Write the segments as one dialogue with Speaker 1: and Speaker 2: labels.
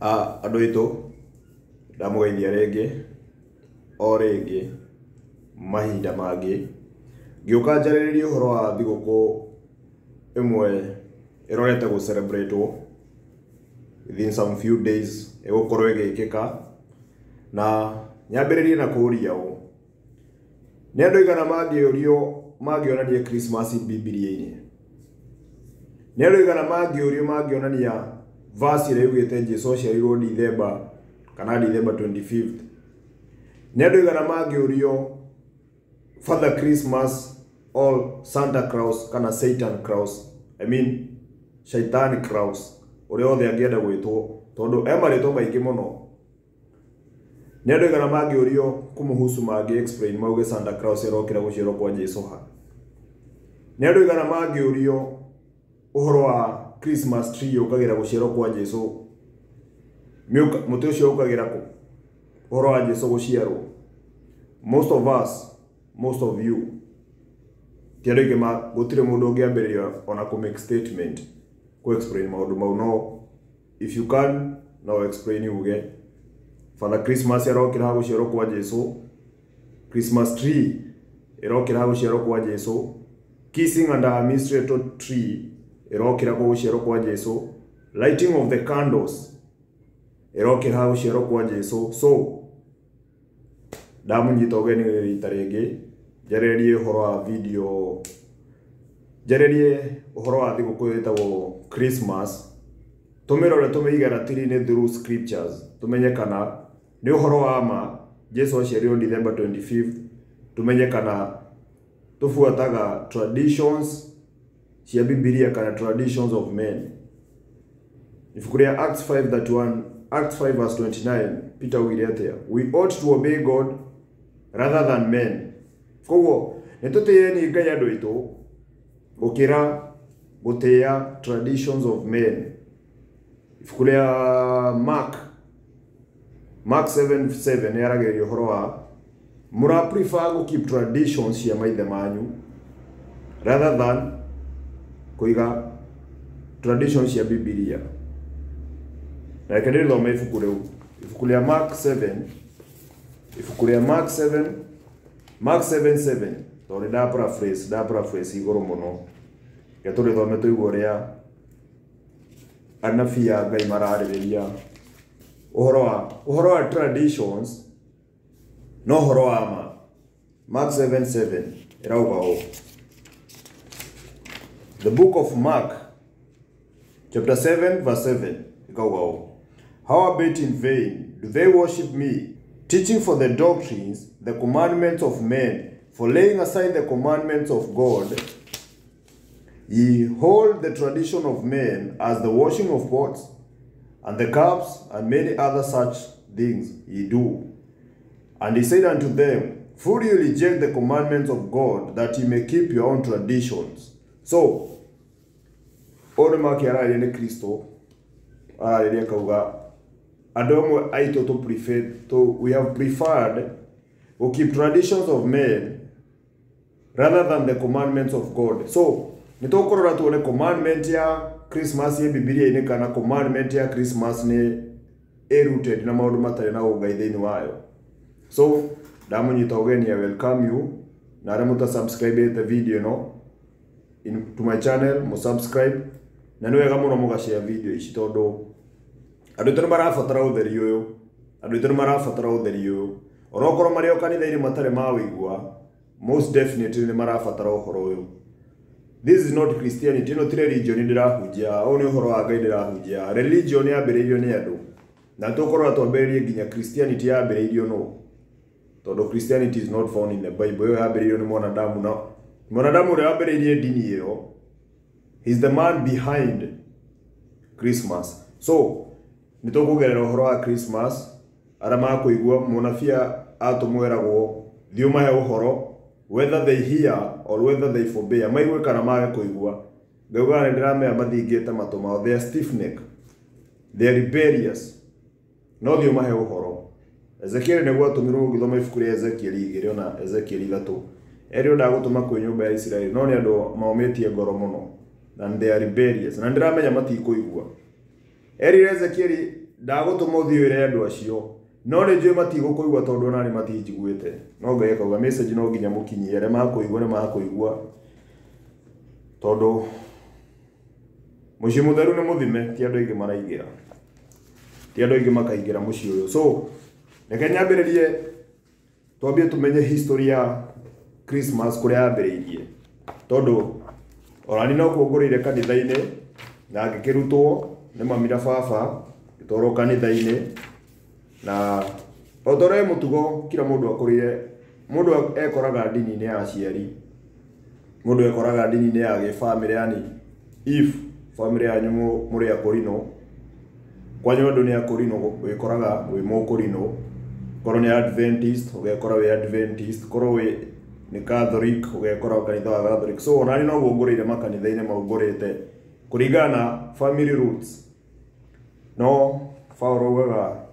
Speaker 1: Andũ aitũ ndamugeithia rĩngĩ o rĩngĩ mahinda mangĩ ngĩũka njarĩrĩrie ũhoro wa thigũkũ ĩmwe ĩrorete gũ celebrate within some few days ĩgũkorwo ĩgĩkĩka, na nyambĩrĩrie na kũũria ũũ: nĩ andũ aigana mangĩonania Christmas Bibilia-inĩ? Nĩ andũ aigana mangĩonania verse ĩrĩa yugĩte Jesũ aciarirwo December kana December 25th? Nĩ andũ aigana mangĩũrio Father Christmas or Santa Claus kana Satan Claus, I mean Shaitan Claus, ũrĩa othe angĩenda gwĩtwo, tondũ marĩtwo maingĩ mũno? Nĩ andũ aigana mangĩũrio kũmũhusu mangĩ explain mauge Santa Claus erokĩra gũciarwo kwa Jesũ ha? Nĩ andũ aigana mangĩũrio ũhoro wa Christmas tree ũkagĩra gũciarwo kwa Jesũ, mũtĩ ũcio ũkagĩra kũ ũhoro wa Jesũ gũciarwo? Most of you ti andũ aingĩ gũtirĩ mũndũ ũngĩambĩrĩria ona kũ make statement kũ explain maũndũ mau. No if you can no explain uge Father Christmas erokĩra gũciarwo kwa Jesũ, Christmas tree erokĩra gũciarwo kwa Jesũ, kissing under a mistletoe tree erokĩra gũciarwo kwa Jesũ, lighting of the candles erokĩra gũciarwo kwa Jesũ. So ndamunyita ũgeni rita rĩngĩ njarĩrĩrie ũhoro wa video, njarĩrĩrie ũhoro wa thigũkũ ĩtagwo Christmas, tũmĩrore tũmĩige ratiri-inĩ through scriptures, tũmenye kana nĩ ũhoro wa ma Jesũ aciarirwo December 25th, tũmenye kana tũbuataga traditions cia Bibilia kana traditions of men. Ibuku rĩa Acts 5 verse 29 Peter oigire atĩa? We ought to obey God rather than men. Koguo nĩ tũtĩĩeni Ngai andũ aitũ gũkĩra gũtĩĩa traditions of men. Ibuku rĩa Mark 7:7 nĩ aragĩrĩria ũhoro wa mũra prefer gũ keep traditions cia maithe manyu rather than kũiga traditions cia Bibilia. Na reke ndĩthome ibuku rĩu, ibuku rĩa Mark 7:7 tondũ nda paraphrase igũrũ mũno, reke tũrĩthome tũigua ũrĩa anabii a Ngai mararĩrĩria ũhoro wa traditions no ũhoro wa ma. Mark 7:7 ĩrauga ũũ: The book of Mark chapter 7 verse 7 ĩkauga ũũ: Howbeit in vain do they worship me, teaching for the doctrines the commandments of men, for laying aside the commandments of God, ye hold the tradition of men as the washing of pots and the cups, and many other such things ye do. And he said unto them, Fully you reject the commandments of God, that ye may keep your own traditions. So, ore makiararia ni Kristo araria kauga andũ amwe aitũ we have preferred to keep traditions of men rather than the commandments of God. So nĩ tũkũrora tuone commandment ya Christmas ya Bibilia-inĩ kana commandment ya Christmas nĩ rooted na maũndũ matarĩ na ũngai thĩinĩ wayo. So ndamunyita ũgeni, I welcome you, na arĩa mũtasubscribe the video no to my channel mũsubscribe, na nĩ wega mũno mũgashare video ici tondũ andũ aitũ nĩ marabatara ũtheri ũyũ. Onokorwo marĩ o kanitha-inĩ matarĩ mawĩigua, most definitely nĩ marabatara ũhoro ũyũ. This is not Christianity, no ti religion ndĩrahunjia, ũyũ nĩ ũhoro wa Ngai ndĩrahunjia. Religion yambĩrĩirio nĩ andũ, na tũkorwo twambĩrĩrie nginya Christianity yambĩrĩirio no, tondũ Christianity is not found in the Bible. Ĩyo yambĩrĩirio nĩ mwanadamu, na mwanadamu ũrĩa wambĩrĩirie ndini ĩyo, he's the man behind Christmas. So nĩ tũkũgerera ũhoro wa Christmas. Arĩa makũigua mũnabii atũmweragwo thiĩ ũmahe ũhoro, whether they hear or whether they forbear, maigue kana mage kũigua. Ngauga nĩ ndĩramenya mathingĩte matũ mao, they are stiff neck, they are rebellious, no thiĩ ũmahe ũhoro. Ezekiel nĩguo atũmirwo gũthoma ibuku rĩa Ezekiel 2 ona Ezekiel 3 erio ndagũtũma kwĩ nyũmba ya Israeli, no nĩ andũ maũmĩtie ngoro mũno, and they are rebellious, na ndĩramenya matikũigua. Erire Ezekiel ndagũtũma ũthiũre andũ acio no nĩ njũĩ matigũkũigua tondũ ona nĩ matinjiguĩte no Ngai akauga message no nginya mũkinyie arĩa makũigua nĩ makũigua tondũ mũciĩ mũtheru nĩ mũthime ti andũ aingĩ maraingĩra ti andũ aingĩ makaingĩra mũciĩ ũyũ so reke nyambĩrĩrie twambie tũmenye history ya Christmas kũrĩa yambĩrĩirie tondũ orani no kuongũrĩire kanitha-inĩ na ngĩkĩrutwo nĩ mami na baba gĩtwarwo kanitha-inĩ na otore mũtugo kila mũndũ akũrĩire mũndũ ekoraga ndini-inĩ ya aciari mũndũ ekoraga ndini-inĩ ya gĩbamĩrĩ yani if family yanyu mũrĩ akũrinũ kwanyu andũ nĩ akũrinũ wĩkoraga wĩ mũkũrinũ korwo nĩ Adventist ũgekora wĩ Adventist korwo wĩ nĩ Catholic ũgekora kanitha wa Catholic so onani no guongũrĩire makanitha-inĩ maungũrĩte kũringana na family roots no Paulo augaga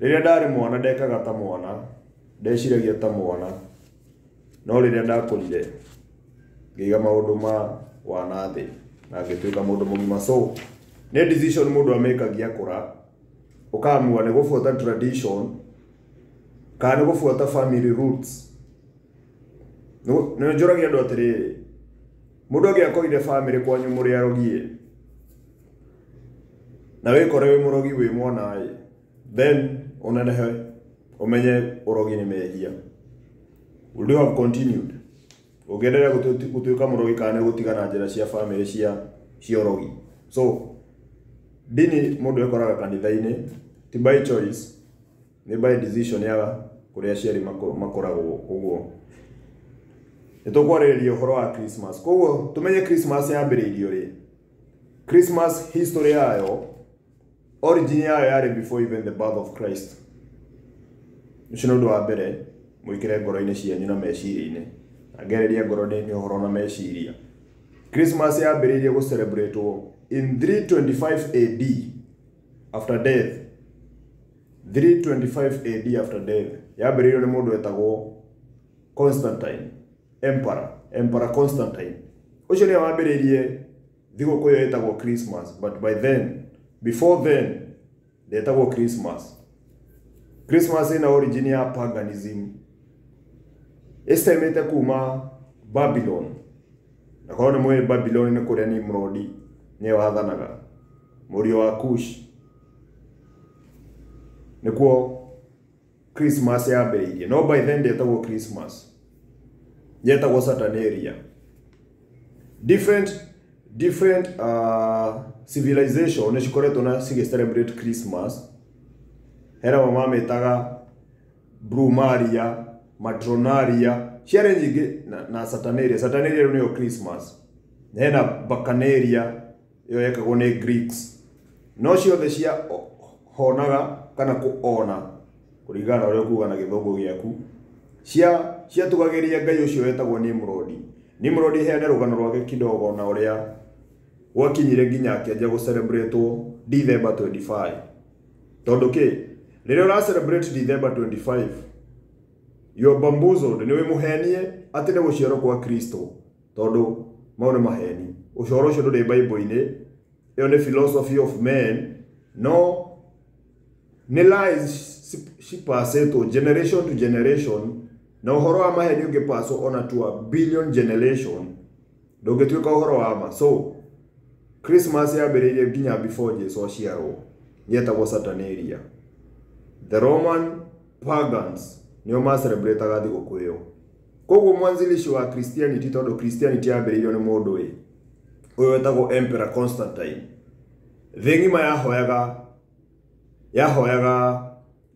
Speaker 1: rĩrĩa ndarĩ mwana ndekaga ta mwana ndeciragia ta mwana no rĩrĩa ndakũrire ngĩiga maũndũ ma wanathĩ na ngĩtuĩka mũndũ mũgima so nĩ decision mũndũ amekagia kũra ũkaamua nĩ gũbuata tradition kana nĩ gũbuata family roots nĩ njũragia andũ atĩrĩrĩ mũndũ angĩakorire family kwanyu mũrĩ arogie na wĩkore wĩ mũrogi wĩ mwanaĩ then unenehe umenye urogi nĩ mehia would you have continued ũngĩendelea gũtuĩka mũrogi kana gũtigana njĩra cia family cia ũrogi so dini mũndũ ekoraga kanitha-inĩ ti by choice nĩ by decision ya kũrĩa aciari makoragwo ũguo nĩ tũkwarĩrĩria ũhoro wa Christmas koguo tũmenye Christmas yambĩrĩirio rĩ Christmas history yayo origin yayo yarĩ before even the birth of Christ ũcio nĩ ũndũ wa mbere mwĩkĩre ngoro-inĩ cianyu na meciria-inĩ angereria ngoro-inĩ ũhoro na meciria Christmas yambĩrĩirie gũcelebrate in 325 AD after death 325 AD after death yambĩrĩirio nĩ mũndũ wetagwo Constantine Emperor Constantine ũcio nĩ wambĩrĩirie thigũkũ ĩyo ĩtagwo Christmas but by then before then ndetagwo Christmas ina origin ya paganism estemete kuma Babylon na kwa nĩ mwĩ Babylon nĩ kũrĩa Nimrod nĩ wathanaga mũriũ wa Kush nĩkuo Christmas yambĩrĩirie no by then ndetagwo Christmas yetagwo Saturnalia different civilization nĩ cikoretwo na celebrate Christmas hera mama metaga Brumaria Matronaria ciarĩ nyingĩ na Saturnalia nĩyo Christmas hena Bacchanalia yo yekagwo nĩ Greeks no ciothe cia honaga kana kuona kũringana na ũrĩa kuuga na gĩthũngũ gĩaku ciatugagĩria ngai ũcio wetagwo Nimrod heane rũgano rwake kidogo na ũrĩa gwakinyire nginya akĩanjia gũcelebrate December 25 tondũ rĩrĩa ũra celebrate December 25 you're bamboozled nĩ wĩmũhenie atĩ nĩ gũciarwo kwa Kristo tondũ mau nĩ maheni ũcoro ũcio ndũrĩ Bible-inĩ ĩyo nĩ philosophy of men no nĩ lies cipasĩtwo generation to generation na ũhoro wa maheni ũngĩpasswo ona to a billion generation ndũngĩtuĩka ũhoro wa ma so Christmas yambĩrĩirie nginya before Jesu aciarwo yetagwo Saturnalia the Roman pagans nĩo ma celebrate-aga thigũkũ ĩyo koguo mwanzilishi wa Christianity tondũ Christianity yambĩrĩirio nĩ mũndũ ũyũ wetagwo Emperor Constantine thĩ ng'ima yahoyaga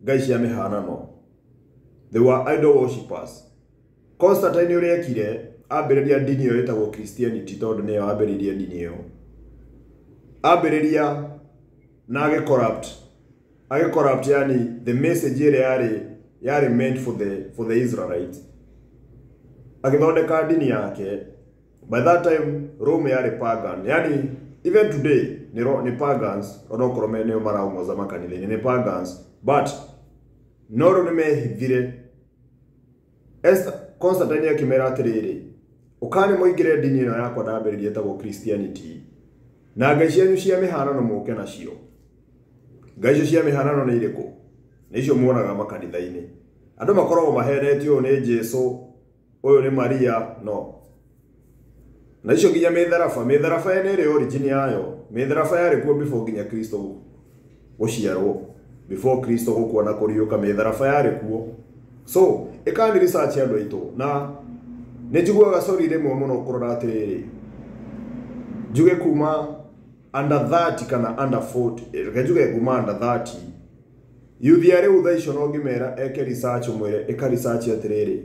Speaker 1: ngai cia mĩhanano they were idol worshippers Constantine ũrĩa ekire ambĩrĩria dini ĩyo ĩtagwo Christianity tondũ nĩyo ambĩrĩirie dini ĩyo ambĩrĩria na agĩcorrupt yani the message ĩrĩa yari meant for the Israelites agĩthondeka dini yake by that time Rome yari pagan yani even today ni pagans onokorwo nĩo maraongoza makanitha-inĩ ni pagans but no rĩu nĩ mehithire Constantine akĩmera atĩrĩrĩ ũkani mũingĩre dini ĩno yakwa ndambĩrĩria ĩtagwo Christianity na ngai cianyu cia mĩhanano mũke nacio ngai icio cia mihanano nĩ irĩkũ nĩ icio muonaga makanitha-inĩ andũ makoragwo mahenetio nĩ Jesu ũyũ nĩ Maria no na icio nginya mĩtharaba nĩ ĩrĩ origin yayo mĩtharaba yarĩ kuo before nginya Kristo gũciarwo before Kristo gũkua na kũriũka mĩtharaba yarĩ kuo so ĩkani research andũ aitũ na nĩ njiguaga sorry rĩmwe mũno kũrora atĩrĩrĩ njuge kuma under 30 kana under 40 reke njuge kuma under 30 youth ya rĩu thaa icio no ngĩmera eke research mwĩre eka research atĩrĩrĩ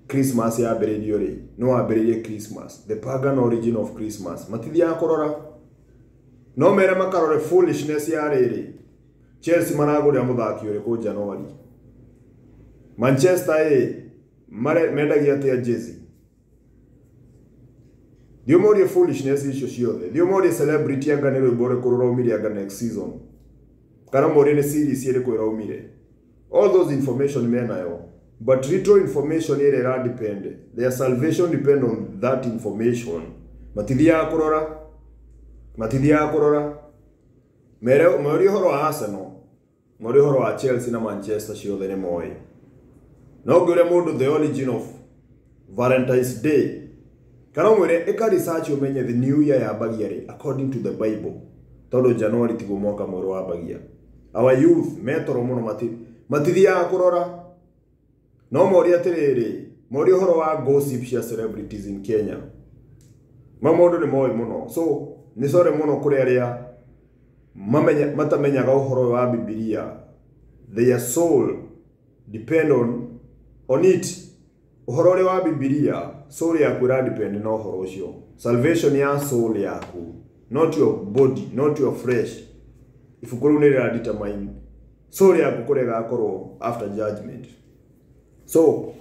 Speaker 1: Christmas yambĩrĩirio rĩ no wambĩrĩirie Christmas the pagan origin of Christmas matithiaga kũrora no mere makarore foolishness ya rĩrĩ Chelsea maragũrĩra mũthaki ũrĩkũ January Manchester mendagia atĩa jersey Diomorie foolishness icio ciothe diomorie celebrity anga nĩ rwĩmbo rũrĩkũ rũraumire anga next season kana morie nĩ series ĩrĩkũ ĩraumire all those information menayo but little information ĩrĩa depend their salvation depend on that information matithiaga kũrora mere ũhoro wa Arsenal mere ũhoro wa Chelsea na Manchester ciothe nĩ moĩ no ngĩre mũndũ the origin of Valentine's Day kana mwĩre eka research umenye the new year yambagia rĩ according to the Bible tondũ January tiguo mwaka mwerũ wambagia our youth metoro mũno matithiaga kũrora no moria atĩrĩrĩ moria ũhoro wa gossip cia celebrities in Kenya maũndũ nĩ moĩ mũno so nĩ sore mũno kũrĩ arĩa matamenyaga ũhoro wa Biblia their soul depend on it ũhoro ũrĩa wa Biblia soul yaku depend na ũhoro ũcio salvation ya soul yaku not your body not your flesh ibuku rĩu nĩ determine soul yaku kũrĩa gakorwo after judgment so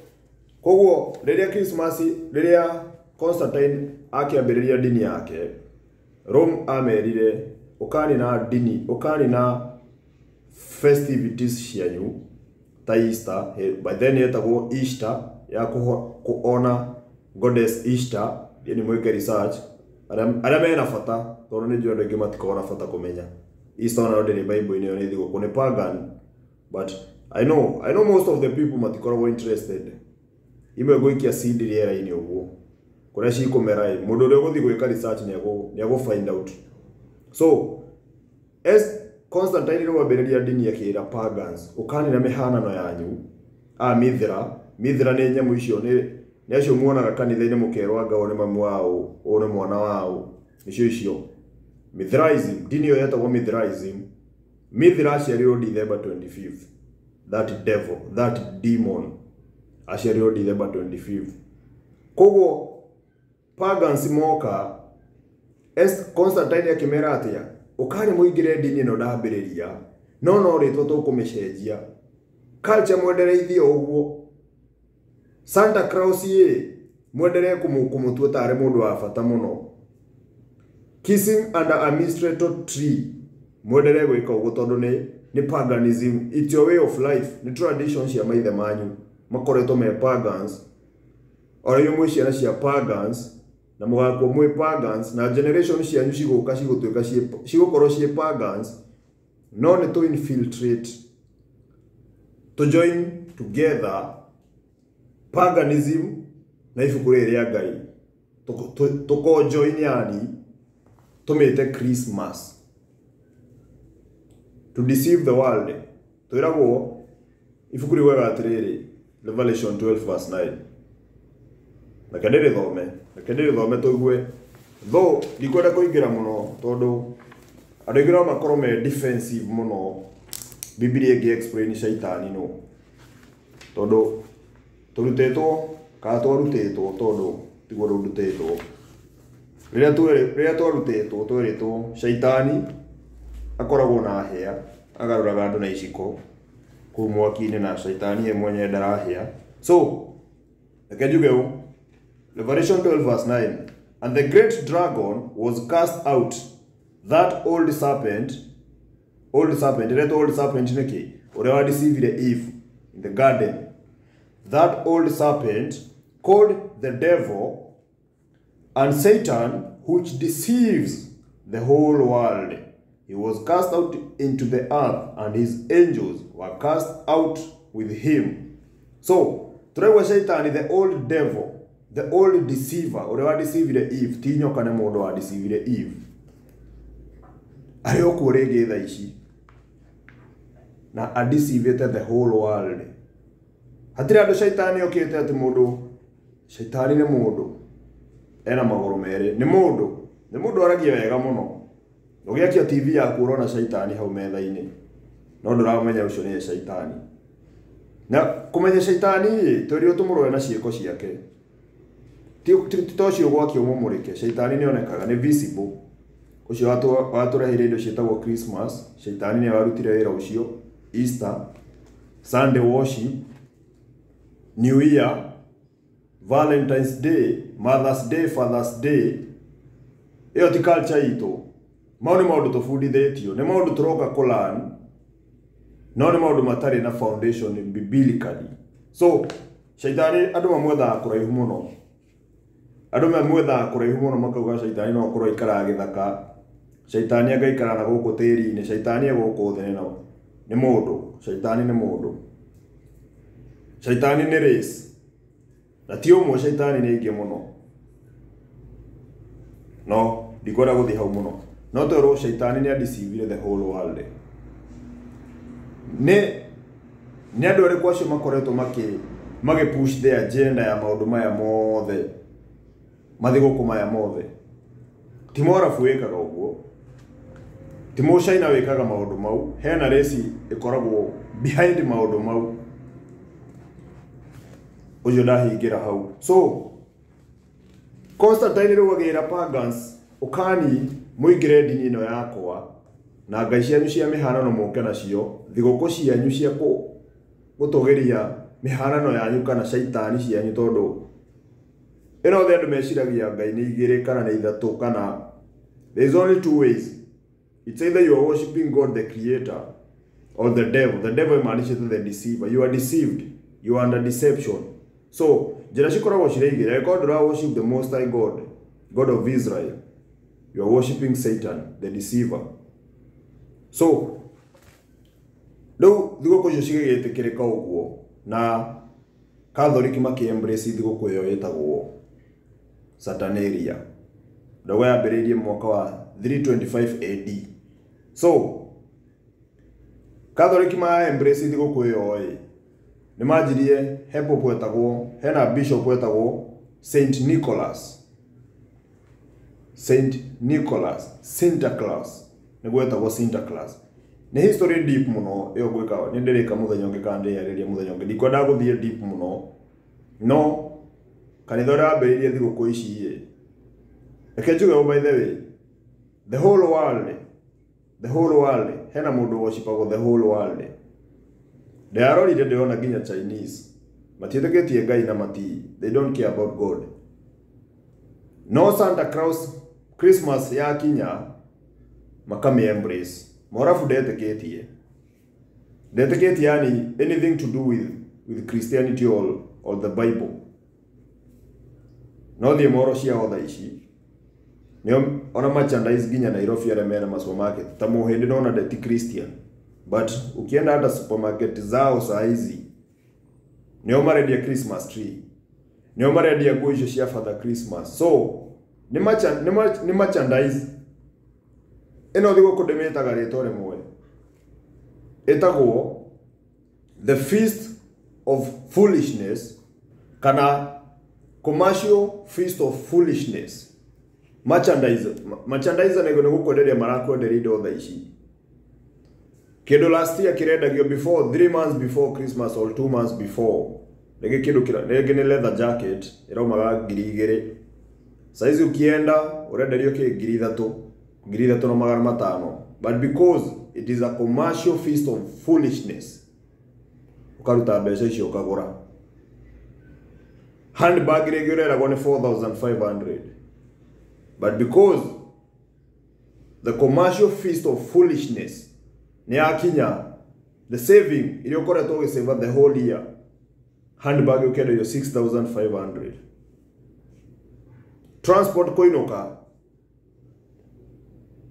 Speaker 1: koguo rĩrĩa Constantine akĩambĩrĩria dini yake Rome amerire ukani na dini ukani na festivities cianyu ta Easter by then yetagwo Easter ya kuona goddess Easter ni mweke research ara mena fata tondũ nĩ njũĩ andũ aingĩ matikona fata kũmenya Easter na ndĩrĩ Bible-inĩ yo nĩ thigũkũ nĩ pagan but I know most of the people matikoragwo interested imwe gũikia seed rĩera-inĩ ũguo kũrĩa cikumera mũndũ ũrĩa ũgũthiĩ gwĩka research nĩagũ find out so as Constantine rĩu ambĩrĩria dini yakĩra pagans ukani na mihanano yanyu mithra nĩ nyamũ icio nĩ acio muonaga kanitha-inĩ mũkerwo anga one mamu wao one mwana wao icio Mithraism dini yo yetagwo Mithraism Mithra aciarirwo December 25th that demon aciarirwo December 25th koguo pagans moka Constantine akimera atia ukari muingire dini ino ndambĩrĩria no rĩtwa tũkũmĩcenjia culture mwendereithie ũguo Santa Claus mwenderee kũmũtua tarĩ mũndũ wa bata mũno kissing under a mistletoe tree mwenderee gwĩka ũguo tondũ nĩ paganism it's your way of life nĩ traditions cia maithe manyu makoretwo me pagans ora yo ciana cia pagans na mũgakwo mwĩ pagans na generation cianyu cigũka cigũtuĩka cigũkorwo ciĩ pagans no nĩ to infiltrate to join together paganism na ibuku rĩrĩa Ngai to join yani tumĩte Christmas to deceive the world twĩragwo ibuku rĩu wega atĩrĩrĩ Revelation 12 verse 9 na kadere thome tũigue though ndikwenda kũingĩra mũno tondũ andũ aingĩ no makorwo me defensive mũno Biblia ĩngĩ explain shaitani no tondũ tũrutĩtwo tondũ tiguo rũrutĩtwo rĩrĩa twarutĩtwo twĩrĩtwo shaitani akoragwo na hĩa agarũraga andũ na iciko kũu mwaki-inĩ na shaitani ye mwenye ndarahĩa so reke njuge ũũ Revelation 12 verse 9 and the great dragon was cast out that old serpent niki ũrĩa wa deceived Eve in the garden that old serpent called the devil and Satan which deceives the whole world he was cast out into the earth, and his angels were cast out with him. So, turewa shaitani, the old devil, the old deceiver, ore wa deceive Eve, tinyo kane modo wa deceive Eve. Ayo kurege tha ici. Na adeceivete the whole world. Hatire andu shaitani okete ati mundu, shaitani ni mundu ena maguru mere, ni mundu aragia wega muno. Ugiakia TV yaku urona shaitani hau metha-ini, no nduramenya ucio ni shaitani. Na kumenya shaitani turi utumurwe na ciiko ciake. Titocio gwaki umumurike, shaitani ni onekaga, ni visible. Ucio waturehire indo cietagwo Christmas, shaitani ni warutire wira ucio, Easter, Sunday worship, New Year, Valentine's Day, Mother's Day, Father's Day. Iyo ti culture itu. Mau ni maundu tufundithitio, ni maundu turoka kulan, no ni maundu matari na foundation biblically. So, shaitani andu mamwethaga kuraihu muno. Andu mamwethaga kuraihu muno makauga shaitani no kurwo ikara agithaka. Shaitani agaikara na guku tiri-ini, shaitani eguku thĩ no. Ni mundu, shaitani ni mundu. Shaitani ni race. Na ti umwe shaitani ni ingi muno. No, ndikwenda guthi hau muno. No toro shaitani ni adeceive the whole world. Ni andu ari kwacio makoretwo mage push the agenda ya maundu maya mothe. Mathigo maya mothe. Timora fuikaga uguo. Timo China wekaga maundu mau. Hena resi ikoragwo behind maundu mau. Ujo ndahingira hau. So Constantine rugagira pagans ukani muigire ndini ino yakwa na ngai cianyu cia mihanano moke nacio thiguku cianyu cia gutugeria mihanano yanyu kana shaitani cianyu tondu ino the andu meciragia ngai ni igire kana ni ithatu kana there's only two ways. It's either you are worshiping God the creator or the devil. The devil is the deceiver. You are deceived. You are under deception. So jira cikoragwo cireigire God ra worship the most high God, God of Israel. You are worshiping Satan, the deceiver. So, no, thiguku icio cigegetikirika uguo na Catholic maki embrace thiguku iyo yetagwo Saturnalia. Ndogo yambiririe mwaka wa 325 AD. So, Catholic ma embrace thiguku iyo ni majirie hepo poetagwo, hena bishop poetagwo Saint Nicholas. Saint Nicholas, Santa Claus. Nigwetagwo Santa Claus. Ni history deep muno iyo gwikawa. Ni ndirika muthenya ungi kandi yariria muthenya ungi. Ndikwenda guthie deep muno. No kanitha rambiririe thiguku ici reke njuge by the way, the whole world hena mundu worshipagwo the whole world. Ndarorire ndiona nginya Chinese matietĩkĩtie ngai na they don't care about God. No Santa Claus Christmas ya kinya makame embrace morafu ndetĩkĩtie yani anything to do with Christianity or the Bible. No the moro cia otha ici nio ona merchandise ginya Nairobi ya mena ma supermarket ta muhindi nona ndeti Christian, but ukienda hata supermarket zao saa hizi nio marendia Christmas tree, nio marendia nguo icio cia Father Christmas. So ni merchandise ino thigo kudemetaga ritore mwe etagwo the feast of foolishness kana commercial feast of foolishness. Merchandise nego gukoderia marakoderia indo tha ici. Kido last year kirendagio before 3 months before Christmas or 2 months before. Nege kido nege ni leather jacket iraumaga 2,000. Saizi ukienda urenderio ki 3,000 no magana 5. But because it is a commercial feast of foolishness, ukaruta mbeca icio ukagura. Handbag regular agone 4,500. But because the commercial feast of foolishness ni akinya, the saving iliyokoretwo gisave the whole year, handbag ukenda yo 6,500. Transport koinoka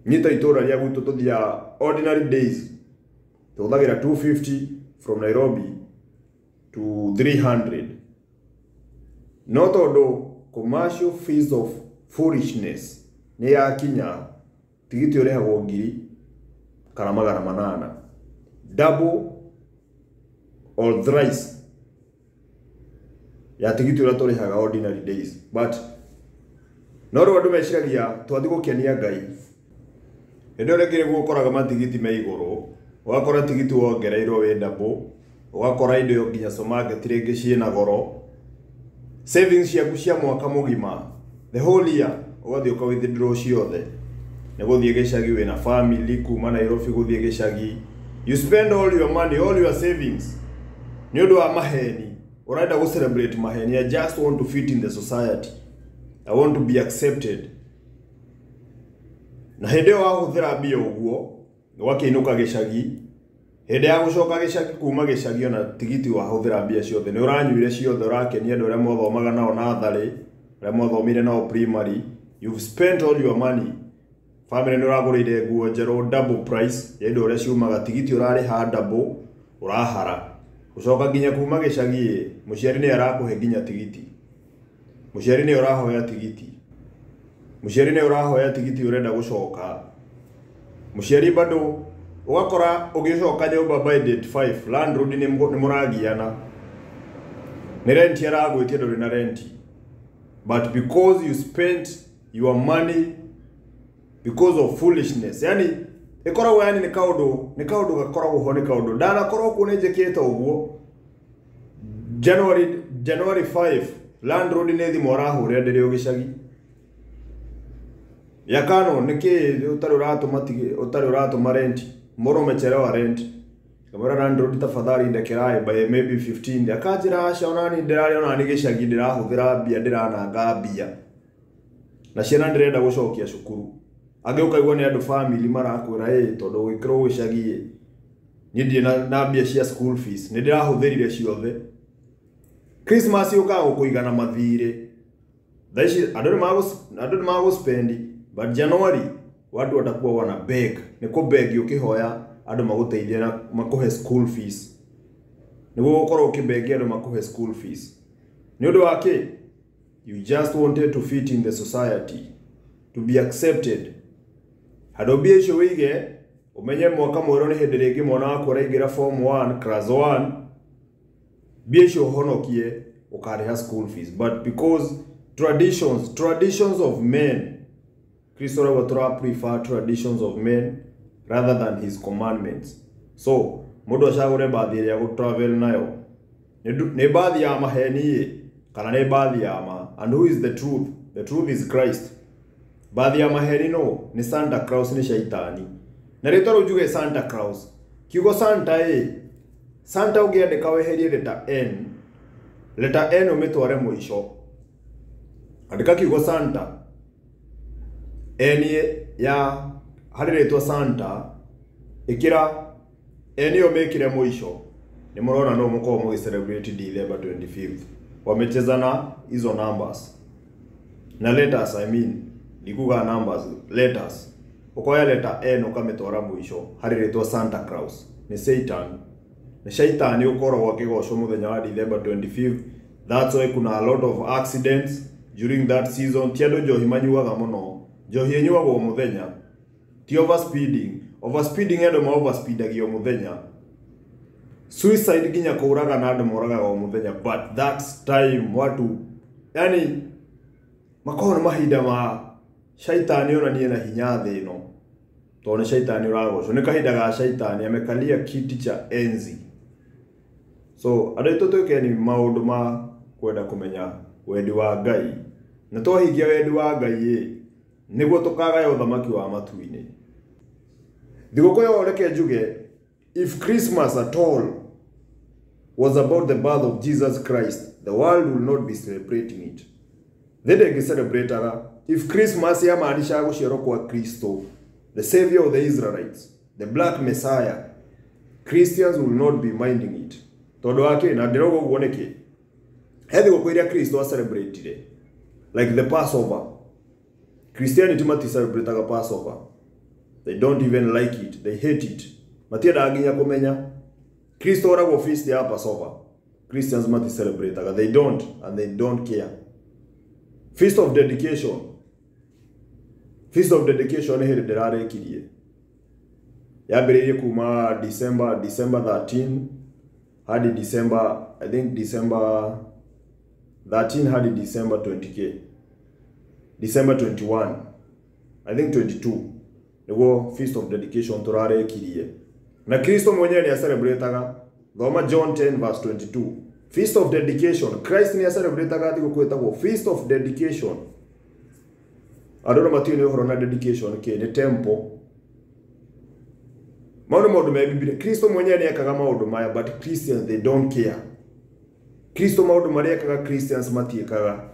Speaker 1: Nita itora ria gutu tuthia ordinary days. Tuthagira 250 from Nairobi to 300. No todo commercial fees of foolishness. Ni ya kinya tigiti urehagwo ngiri kana magana manana. Double or thrice ya tigiti uria turihaga ordinary days. But no ro andu meciragia twathi gukenia Ngai. Endo rekire gukoraga matigiti me iguru, ugakora tigiti wongereirwo we double, ugakora indo yo nginya supermarket ringi ciina goro. Savings yaku cia mwaka mugima the whole year ugathi ukawithdraw ciothe. Ne guthie gicagi wina family kuma Nairobi guthie gicagi. You spend all your money, all your savings. Ni undu wa maheni. Urenda go celebrate maheni. I just want to fit in the society. I want to be accepted. Na hende wa huthira mbia uguo, wakiinuka gicagi. Hende ya gucoka gicagi kuma gicagi ona tigiti wa huthira mbia ciothe. Ni uranyuire ciothe urakenia andu aria mothomaga nao nathari, aria mothomire nao primary. You've spent all your money. Family ni uragurire nguo njeru double price. Yendo uria ciumaga tigiti urari ha double, urahara. Gucoka nginya kuma gicagi, muciari ni arakuhe nginya tigiti. Muciari ni urahoya tigiti. Muciari ni urahoya tigiti urenda gucoka. Muciari bado ugakora ugicoka nyumba by date 5 landlord ni muragiana. Ni rent aragwitie nduri na rent. But because you spent your money because of foolishness. Yani ikoragwo yani ni kaundu gakoragwo ho ni kaundu dana korwo kunenjekete uguo. January 5 landlord ni thimu arahurira ndiri ugicagi. Yakano niki utari uratuma rent moro mechelewa rent. Kamera landlord tafadhali ndekerai by maybe 15 akajira acaonani ndirari ona ni gicagi ndirahuthira mbia ndirananga mbia. Na ciana ndirenda gucokia cukuru. Ageuka igwo ni andu family marakwira tondu gwikirwo gicagi ni ndie na mbia cia school fees ni ndirahuthirire ciothe. Christmas yuka gukuigana mathire. Thaici andu ni mago spend. But January watu watakuwa wana beg. Ni ku beg ukihoya andu maguteithia na makuhe school fees. Ni gukorwo ukibegia andu makuhe school fees. Ni undu wake you just wanted to fit in the society, to be accepted. Hadobie icio wige umenye mwaka mwero ni hindi ringi mwana waku araigira form 1 class 1 bie icio honokie ukariha school fees. But because traditions of men, Kristo rawatura prefer traditions of men rather than his commandments. So mundu acagure bathi ya go travel nayo ni bathi ya maheni kana ni bathi ya ma. And who is the truth? The truth is Christ. Bathi ya maheni no ni Santa Claus ni shaitani. Na ritoro ujuge Santa Claus. Kiugo Santa Santa ugiandika weherie letter N. Letter N umetware mwisho. Andika kiugo Santa. N ya hariretwa Santa ikira N yo mekire mwisho. Ni murona no muko mu celebrate December 25th. Wamecheza na hizo numbers. Na letters likuga numbers, letters. Ukoya letter N ukametwara mwisho hariretwa Santa Claus. Ni Satan. Ni shaitani ukorwo wakigocwo muthenya wa December 25th. That's why kuna a lot of accidents during that season. Tiado njohi manyuaga muno. Njohi enyuagwo muthenya. Ti overspeeding endo ma overspeedagio muthenya. Suicide ginya kuraga na andu moraga o muthenya. But that's time watu yani makona mahinda ma shaitani ona nie na hinya thino. Tone shaitani uragocwo ni kahinda ga shaitani amekalia kiti cha enzi. So adaito twekeni maundu ma kwenda kumenya wendi wa Ngai. Na twahingia wendi wa Ngai niguo tukagaya uthamaki wa matu-ini. Thigũkũ yo reke njuge, if Christmas at all was about the birth of Jesus Christ, the world will not be celebrating it. They celebrate if Christmas yamaanisha guciarwo kwa Kristo, the savior of the Israelites, the black messiah, Christians will not be minding it. Tondu wake na ndirogo guoneke. Hethi gukwiria Kristo celebrated like the Passover. Christianity mati celebrate Passover. They don't even like it. They hate it. Matienda aginya kumenya. Kristo orago feast ya Passover. Christians mati celebrate. They don't, and they don't care. Feast of dedication. Feast of dedication ni hili derare kirie. Yabirire kuma December 13 hadi December, I think December 13 hadi December 20k. December 21. I think 22. Nego feast of dedication turare kirie. Na Kristo mwenyewe ni celebrate Thoma John 10 verse 22. Feast of dedication. Christ ni celebrate ati kukwetagwo feast of dedication. Adona matio ni uhoro na dedication ke ni temple. Maundu ma Biblia. Kristo mwenyewe ni akaga maundu maya, but Christians they don't care. Kristo maundu maria akaga Christians matiekaga.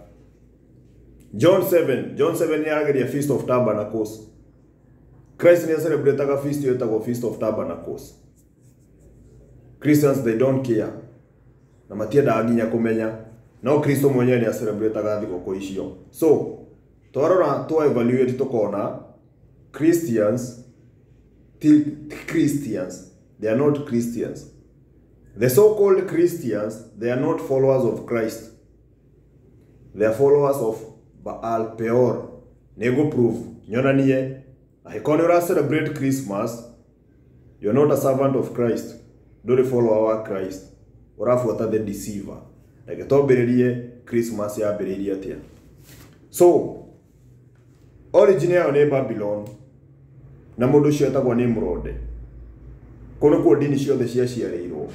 Speaker 1: John 7 ni ageria feast of tabernacles. Christ ni celebrate feast yetagwo feast of tabernacles. Christians they don't care. Na matienda aginya kumenya. No Kristo mwenyewe ni celebrate thigũkũ icio. So, twarora to evaluate tukona Christians they are not Christians. The so-called Christians, they are not followers of Christ. They are followers of Baal Peor. Nego proof. Nyonanie, ahikoni ura celebrate Christmas, you're not a servant of Christ. Don't follow our Christ. Urafuata the deceiver. Like tobererie Christmas ya bererie atia. So, origin yao ni Babylon. Na mundu cio etagwo Nimrod. Kono ko dini ciothe ciaciarirwo.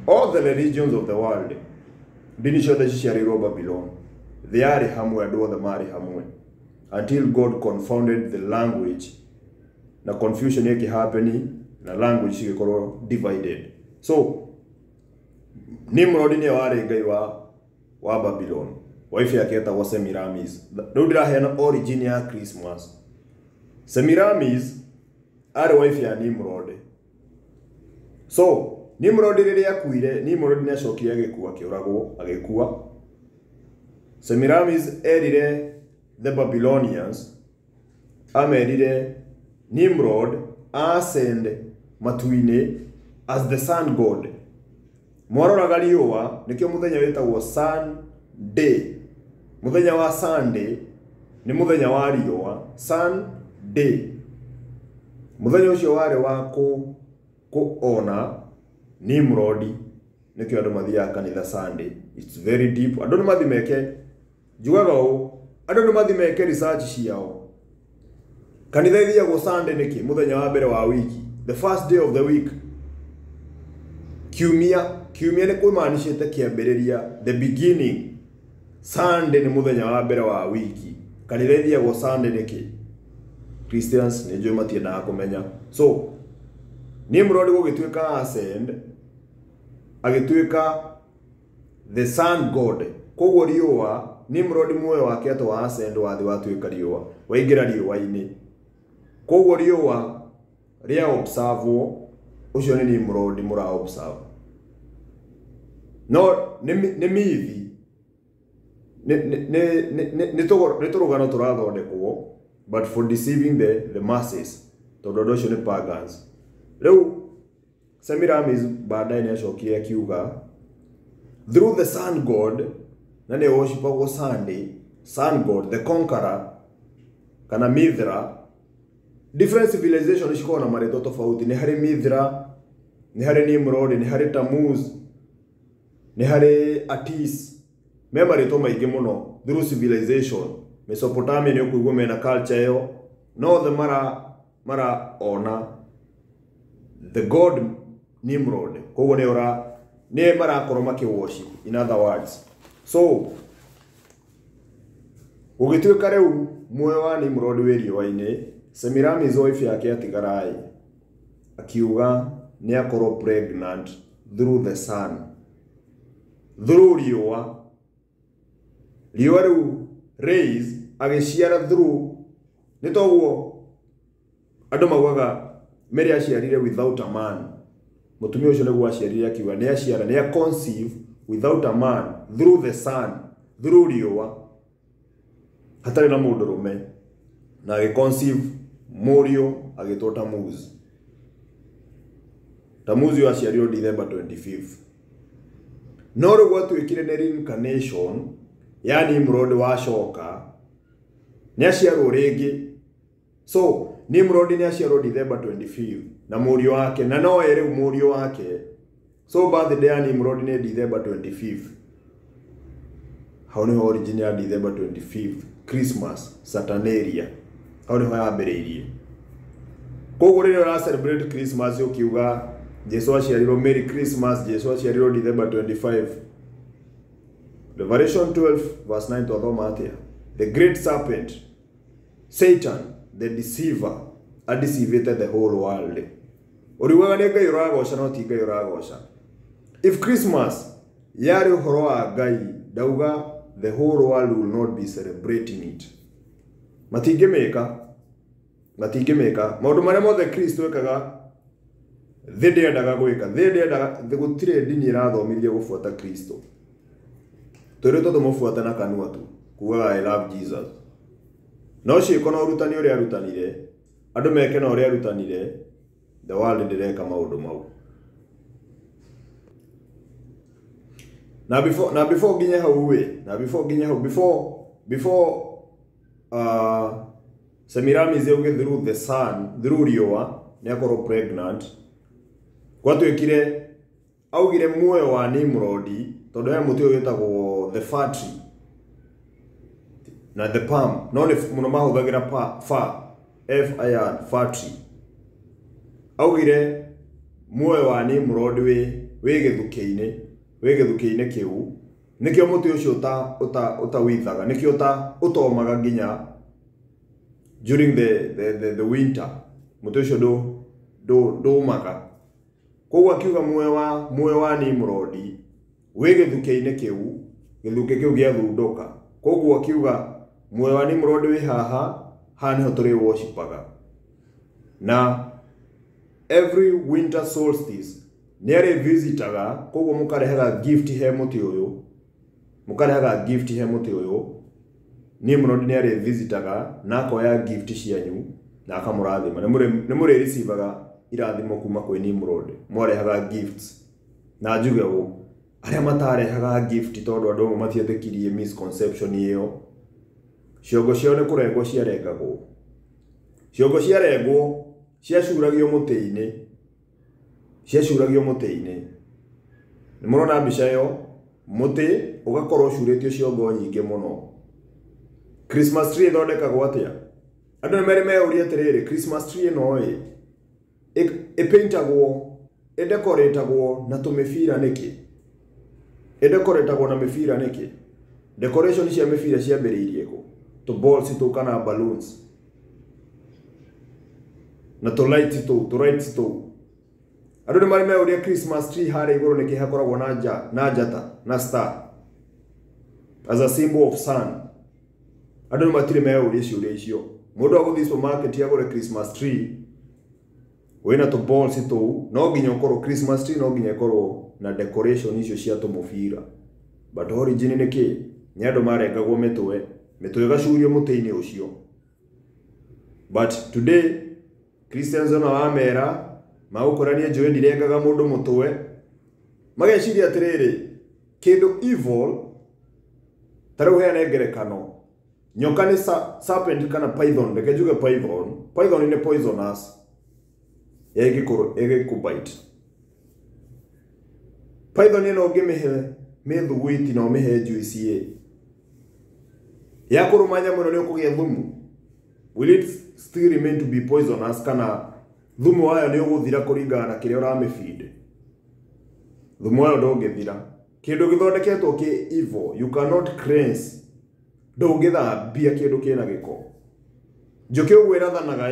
Speaker 1: All the religions of the world. Dini ciothe ciaciarirwo Babylon. They are hamwe andu othe mari hamwe. Until God confounded the language. Na confusion yake happening na language cigikorwo divided. So, Nimrod ni wari ngai wa Babylon. Wife yake etagwo Semiramis. Ndio ndiraheana origin ya Christmas. Semiramis are wife ya Nimrod. So, Nimrod riria akuire, Nimrod ni acokire agikua kiuragwo, agikua. Semiramis erire the Babylonians, amerire Nimrod ascend matuine as the sun god. Mwarora riũa nikio muthenya wetagwo Sunday. Muthenya wa Sunday ni muthenya wa riũa, Sunday. Muthenya ucio wari wa kuona Nimrod nikio andu mathia kanitha Sunday. It's very deep. Andu mathimeke jugaga andu mathimeke research ciao. Kanitha ithiagwo Sunday niki muthenya wa mbere wa wiki, the first day of the week. Kiumia ni kuimanishite kiambiriria, the beginning. Sunday ni muthenya wa mbere wa wiki. Kanitha ithiagwo Sunday niki. Christians ni joma tienda kumenya. So, Nimrod gugituika ascend, agituika the sun god. Koguo riũa, Nimrod muoyo wake atwa ascend wathi watuika riũa, waingira riũa-ini. Koguo riũa ria observe ucio ni Nimrod mura observe. No ni mithi ni turugano turathondekwo, but for deceiving the masses. Tondu ucio ni pagans. Leo Semiramis baadaye ni acokire akiuga through the sun god, na ne worshipagwo Sunday, sun god, the conqueror kana Mithra. Different civilization shiko na mareto tofauti. Ni hari Mithra, ni hari Nimrod, ni hari Tammuz, ni hari Atis. Me mareto maige muno through civilization. Mesopotamia ni okuigwo mena culture yo. No the mara ona the god Nimrod. Koguo ni mara koroma ki worship, in other words. So ugituika riu muoyo wa Nimrod weriwa-ini, Semiramis wife yake atigarai akiuga ni akorwo pregnant through the sun, through riũa riu rays agiciara through. Nitoguo andu maugaga Mary aciarire without a man. Mutumia ucio niguo aciarire akiuga ni aciara, ni conceive without a man through the sun, through riũa hatari na mundurume, na conceive Morio agitwo Tammuz. Tammuz yaciarirwo December 25th. No rĩu gwatuĩkire nĩ reincarnation ya Nimrod wacoka nĩ aciarwo rĩngĩ. So Nimrod nĩ aciarwo December 25th na mũriũ wake, na no rĩu mũriũ wake. So birthday ya Nimrod nĩ December 25th. Hau nĩho origin ya December 25th, Christmas, Saturnalia. Hau nĩho yambĩrĩirie. Koguo rĩrĩa ũra celebrate Christmas ũkiuga Jesu aciarirwo Merry Christmas, Jesu aciarirwo December 25. Revelation 12 verse 9 twathoma atĩa? The great serpent, Satan, the deceiver, deceived the whole world. Uriwaga nĩ Ngai ũragoca no ti Ngai ũragoca. If Christmas yari ũhoro wa Ngai, ndauga the whole world will not be celebrating it. Matingĩmĩka. Maũndũ marĩa mothe Kristo ekaga thĩndĩ endaga gwĩka. Thĩndĩ endaga gũtirĩ ndini ĩrathomithia gũbuata Kristo. Tũrĩtwo tũmũbuata na kanua tu. Kugaga I love Jesus. No ciĩko na ũrutani ũrĩa arutanire, andũ meke na ũrĩa arutanire, the world ndĩreka maũndũ mau. Na before nginya hau before Semiramis yauge through the son, through Riũa nĩ akorwo pregnant. Gwatuĩkire augire muoyo wa Nimrod tondũ ya mũtĩ ũyũ wĩtagwo the fir tree na the palm, no nĩ mũno mahũthagĩra fir tree. Augire muoyo wa Nimrod wĩ gĩthukĩ-inĩ kĩu, nĩkĩo mũtĩ ũcio ũtawithaga, nĩkĩo ũtomaga nginya during the winter. Mũtĩ ũcio ndũmaga. Koguo akiuga muoyo wa Nimrod wĩ gĩthukĩ-inĩ kĩu, gĩthukĩ kĩu gĩathundũka. Koguo akiuga muoyo wa Nimrod wĩ haha nĩho tũrĩ worshipaga. Na every winter solstice nĩ arĩ visitaga, koguo mũkarehaga gift he mũtĩ ũyũ. Nimrod nĩ arĩ visitaga na akoya gift cianyu na akamũrathima. Nĩ mũrĩ receivaga irathimo kuma kwĩ Nimrod, mwarehaga gifts. Na njuge ũũ, arĩa matarehaga gift tondũ andũ amwe matietĩkirie misconception ĩyo, ciongo ciao nĩ kũrengwo ciarengagwo. Ciongo ciarengwo ciacuragio mũtĩ-inĩ. Nĩ mũrona mbica ĩyo, mũtĩ ũgakorwo ũcurĩtio ciongo nyingĩ mũno. Christmas tree ĩthondekagwo atĩa? Andũ nĩ merĩ meyũria atĩrĩrĩ, Christmas tree ĩno ĩpaintagwo, ĩdekoratagwo na tũmĩbira nĩkĩ? Decoration cia mĩbira ciambĩrĩirie kũ? Balls tũ kana balloons na lights tũ. Andũ nĩ marĩ meyũria Christmas tree harĩa igũrũ nĩkĩ hakoragwo na njata na star as a symbol of sun. Andũ nĩ matirĩ meyũria ciũria icio. Mũndũ agũthiĩ supermarket agũre Christmas tree wĩna balls tũ, no nginya ũkorwo Christmas tree, no nginya ĩkorwo na decoration icio cia tũmũbira. But origin nĩkĩ? Nĩ andũ marengagwo mĩtwe ĩgacurio mũtĩ-inĩ ũcio. But today Christians ona wamera magũkorania njũĩ ndirengaga mũndũ mũtwe, mageciria atĩrĩrĩ, kĩndũ evil tarĩu heane ngerekano, nyoka nĩ serpent kana python, reke njuge python nĩ poisonous ĩgĩkũbite. Python ĩno ũngĩmĩhe mĩthugwiti na ũmĩhe juice ya kũrũmanya mũno nĩ ũkũgĩa thumu. Will it still remain to be poisonous, kana thumu wayo nĩ ũgũthira kũringana na kĩrĩa ũramĩfeed? Thumu wayo ndũngĩthira. Kĩndũ gĩthondeketwo kĩ evil, you cannot cleanse. Ndũngĩthambia kĩndũ kĩna gĩko. Njũkĩ ũguo ĩrathanaga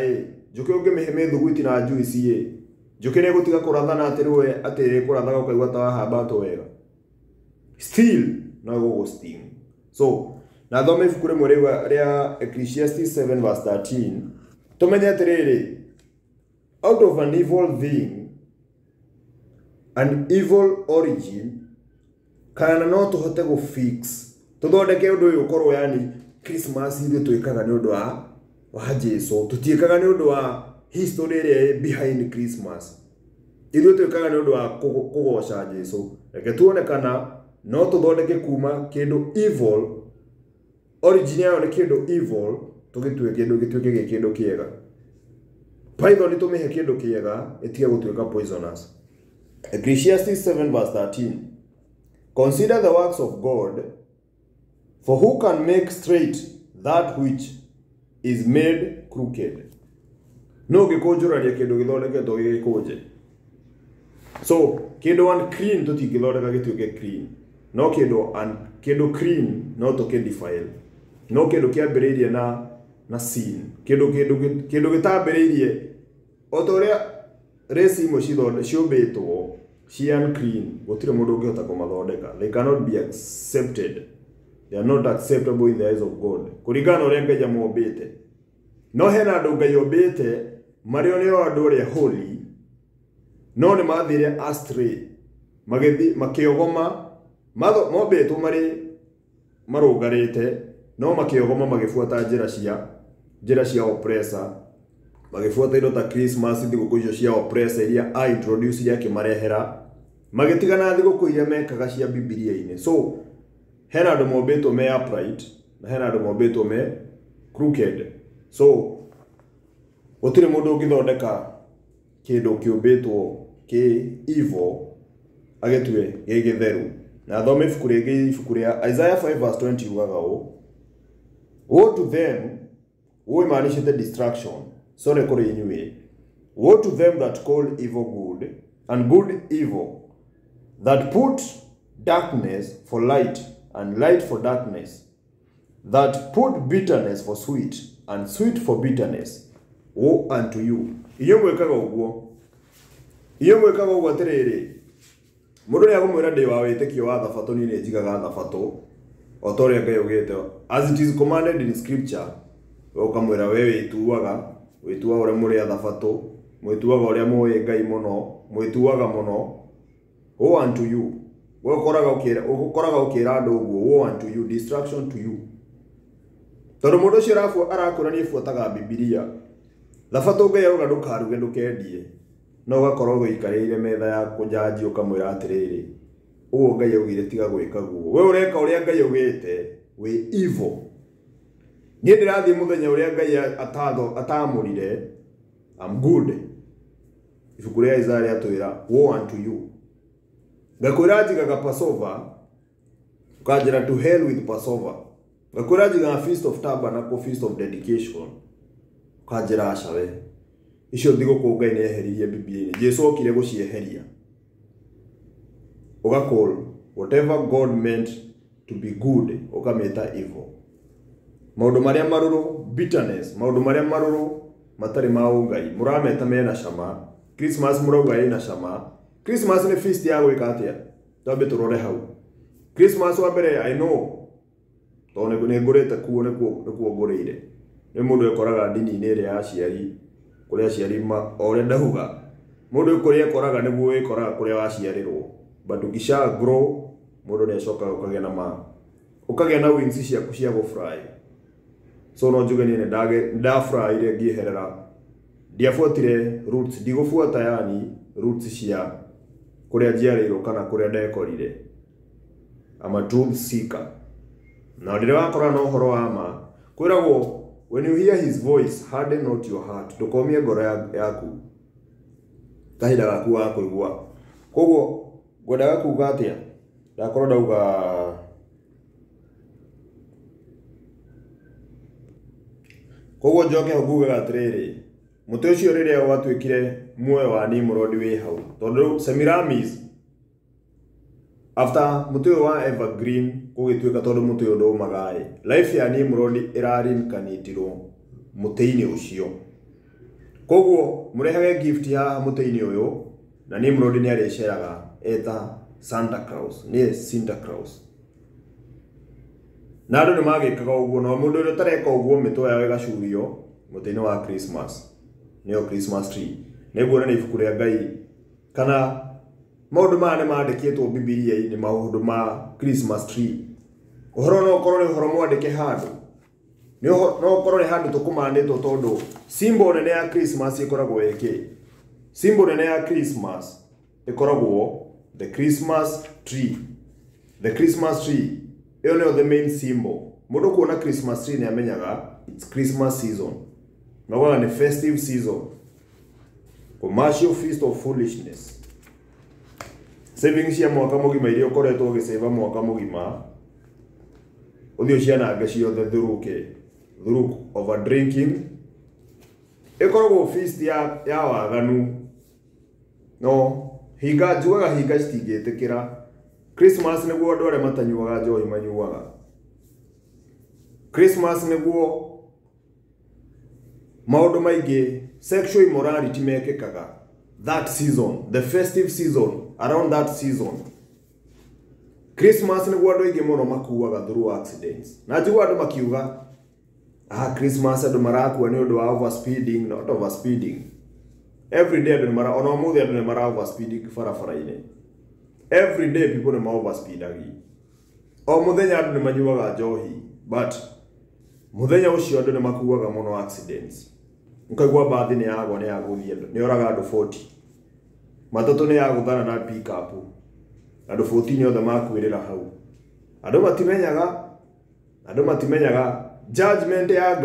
Speaker 1: njũkĩ ũngĩmĩhe mĩthugwiti na juice njũkĩ nĩ ĩgũtiga kũrathana atĩ kũrathaga ũkaigua ta wahambatwo wega? Still no ĩgũgũsting. So na thome ibuku rĩmwe rĩa Ecclesiastes 7 verse 13, tũmenye atĩrĩrĩ, out of an evil thing, an evil origin, kana no tũhote gũfix, tũthondeke ũndũ ũyũ ũkorwo yani Christmas ithuĩ twĩkaga nĩ ũndũ wa wa Jesu tutiekaga ni undu wa history ire behind Christmas ithuĩ twĩkaga nĩ ũndũ wa kũgoca Jesu reke tuone kana no tũthondeke kuma kĩndũ evil origin yayo nĩ kĩndũ evil tũgĩtuĩke kĩndũ kĩega Python nĩtũmĩhe kĩndũ kĩega ĩtige gũtuĩka poisonous Ecclesiastes 7:13 Consider the works of God for who can make straight that which is made crooked no gĩkũnjũrania kĩndũ gĩthondeketwo gĩgĩkũnje So, kĩndũ unclean tũtingĩthondeka gĩtuĩke clean. No kĩndũ clean no tũkĩdefile. No kĩndũ kĩambĩrĩirie na sin. Kĩndũ gĩtambĩrĩirie o ta ũrĩa race imwe ciũmbĩtwo ci unclean gũtirĩ mũndũ ũngĩhota kũmathondeka. They cannot be accepted. They are not acceptable in the eyes of God. Kũringana na ũrĩa Ngai amombĩte. No hena andũ Ngai ombĩte marĩ o nĩo andũ arĩa holy no nĩ mathire astray makĩogoma mombĩtwo marĩ marũngarĩte no makĩogoma magĩbuata njĩra cia oppressor magĩbuata indo ta Christmas thigũkũ icio cia oppressor iria a introduce iria akĩmarehera magĩtigana thigũkũ iria mekaga cia Bibilia-inĩ so hena andũ mombĩtwo me upright na hena andũ mombĩtwo me crooked so gũtirĩ mũndũ ũngĩthondeka kĩndũ kĩũmbĩtwo kĩ evil agetue gĩgĩtheru na thome ibuku rĩa Isaiah 5:20 ugaga woe to them woe maanisha destruction sorry kũrĩ inyuĩ woe to them that call evil good and good evil that put darkness for light and light for darkness that put bitterness for sweet and sweet for bitterness woe unto you iyo mwekaga ũguo atĩrĩrĩ mũndũ nĩ agũmwĩra ndĩ wa wĩtĩkio wa thabatũ niĩ nĩ njigaga thabatũ o ta ũrĩa Ngai augĩte as it is commanded in scripture ũkamwĩra we wĩtuaga ũrĩa mũrĩa thabatũ mwĩtuaga ũrĩa mũĩ Ngai mũno mwĩtuaga mũno woe unto you we ũkoraga ũkĩra andũ ũguo woe unto you destruction to you tondũ mũndũ ũcio arakũrania ibuataga Bibilia thabatũ Ngai auga ndũkaruge ndũkendie no gakorwo gũikarĩire metha ya kũnjanji ũkamwĩra atĩrĩrĩ ũguo Ngai augire tiga gwĩka guo we ũreka ũrĩa Ngai augĩte wĩ evil niĩ ndĩrathiĩ mũthenya ũrĩa Ngai atamũrire I'm good ibuku rĩa Isaiah rĩatwĩra woe unto you ngakwĩra njigaga Passover ũkanjĩra to hell with Passover ngakwĩra njigaga Feast of Tabernacle Feast of Dedication ũkanjĩra aca we icio thigũkũ Ngai nĩ eheririe Bibilia-inĩ Jesu okire gũcieheria ũgakũl whatever God meant to be good ũkamĩta evil maũndũ marĩa marũrũ bitterness maũndũ marĩa marũrũ matarĩ ma Ngai mũrameta mena cama Christmas mũrauga ĩna cama Christmas nĩ feast ya gwĩka atĩa twambe tũrore hau Christmas wa mbere I know tondũ nĩ ngũrĩte kuo nĩkuo ngũrĩire nĩ mũndũ ekoraga ndini-inĩ ĩrĩa ya aciari kũrĩa aciari o ũrĩa ndahuga mũndũ kũrĩa ekoraga nĩguo wĩkoraga kũrĩa waciarĩrwo but ukisha grow mũndũ nĩ acokaga ũkagĩa na wings ciaku cia gũfly so no njuge niĩ ndaflyire ngĩeherera ndiabuatire roots ndigũbuata yani roots cia kũrĩa njiarĩirwo kana kũrĩa ndekorire I'm a truth seeker na rĩrĩa wakora na ũhoro wa ma kwĩragwo when you hear his voice harden not your heart ndũkomie ngoro yaku kahinda gaku ga kũigua koguo ngwendaga kuuga atĩa ndakorwo ndauga koguo njoke ngugaga atĩrĩrĩ mũtĩ ũcio rĩrĩa watuĩkire muoyo wa Nimrod wĩ hau tondũ Semiramis after mũtĩ ũyũ wa evergreen gũgĩtuĩka tondũ mũtĩ ũyũ ndũmaga life ya Nimrod ĩrarinkanĩtirwo mũtĩ-inĩ ũcio koguo mũrehage gift ya mũtĩ-inĩ ũyũ na Nimrod nĩ arĩceraga eta Santa Claus nĩ Santa Claus na andũ nĩ magĩkaga ũguo no mũndũ ũrĩa ũtareka ũguo mĩtwe yao ĩgacurio mũtĩ-inĩ wa Christmas nĩyo Christmas tree nĩguo nĩ ibuku rĩa Ngai kana maũndũ maya nĩ mandĩkĩtwo Bibilia-inĩ maũndũ ma Christmas tree ũhoro no ũkorwo nĩ ũhoro mwandĩke handũ no korore handu tukumanditwo tondu symbol nene ya Christmas ikoragwo eki. Symbol nene ya Christmas ikoragwo the Christmas tree. The Christmas tree. Iyo nio the main symbol. Mundu kuona Christmas tree ni amenyaga it's Christmas season. Na ni festive season. Commercial feast of foolishness. Savings ya mwaka mugima irio koretwo giseva mwaka mugima. Uthio ciana ngacio the through over drinking. Ikoragwo feast ya waganu. No, hinga juaga hinga citingitikira. Christmas niguo andu aria matanyuaga njohi manyuaga. Christmas niguo maundu maingi sexual immorality mekekaga that season, the festive season, around that season. Christmas niguo andu aingi muno makuaga through accidents. Na njigua andu makiuga Christmas andu marakua ni undu wa overspeeding, not overspeeding. Every day andu mara ona muthi andu ni mara overspeeding farafara-ini. Every day people ni overspeedagi. O muthenya andu ni manyuaga njohi, but muthenya ucio andu ni makuaga muno accidents. Ukagwa bathi ni yago ni yaguthia ni oraga andu 40. Matatu ni yaguthana na pick up. Andu 14 othe makwirira hau. Andu matimenyaga judgment ya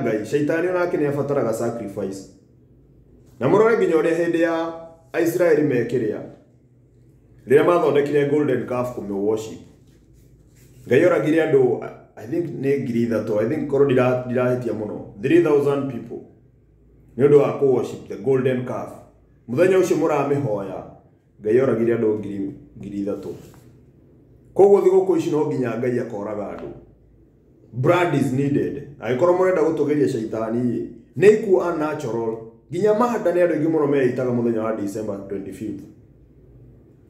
Speaker 1: Ngai shaitani onake ni afataraga sacrifice. Na murore nginya uri hindi ya Israeli mekiria riria mathondekire golden calf kume worship. Ngai oragire andu I think ne ngiri I think koro dirahitia muno 3,000 people ni undu wa ku worship the golden calf. Muthenya ucio muramihoya Ngai oragire andu ngiri 3. Koguo thiguku ici no nginya Ngai akoraga andu. Blood is needed. Aikoro murenda gutugeria shaitani ni ikuo unnatural. Nginya mahanda ni andu ingi muno meitaga muthenya wa December 25th.